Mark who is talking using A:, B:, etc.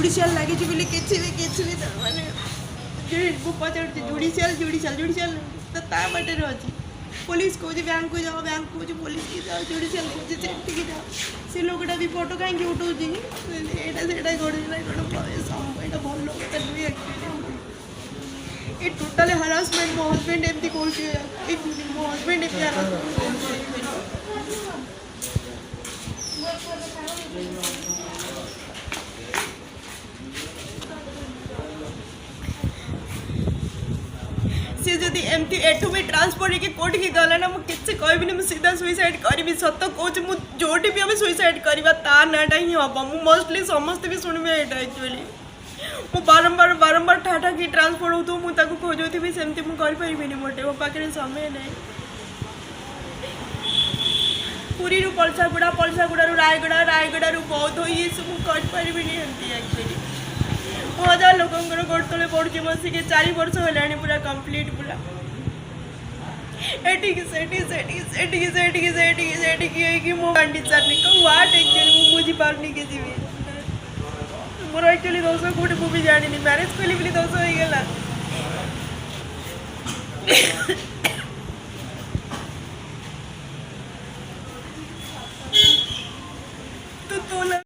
A: judicial लगे किसी भी मैंने पचार जुडिशियल जुडिशियल जुडिशियल तो ता बाटे अच्छी पुलिस कौच बैंक को जाओ बैंक कौच पुलिस की जाओ जुडिशियल कौच से जाओ से लोकटा भी फोटो कहीं उठाऊँ यहाँ से गोटा भल कथा नुहे ये टोटाल हरासमेंट मो हजबैंड एमती कर मो हजबैंड एमती सी जदि एमती एठू भी ट्रांसफर होगी कौट की गला ना मुझे कहबी मुझे सीधा सुइसाइड करी सत कौच जोटी भी आम सुइसाइड करवा ता नाटा ही हम मुझे मोस्टली समस्ते भी शुणे यहाँ एक्चुअली मु बारंबार बारंबार ठाठा कि ट्रांसफर हो मुझे खोजुथी सेमती मुझे मोटे मो पाखे समय ना पुरी पलसागुड़ा रायगड़ा रायगड़ा बौद्ध ये सब करें एक्चुअली 1000 लोकर गोड़ तले पड़ुची बसिक 4 वर्ष है पूरा कंप्लीट पूरा मो डिचार्ज व्हाट एक्चुअली मुझे पार्नी के जी मोर एक्चुअली दोष कौटे मुझे जानी मैरेज कली दोष हो गला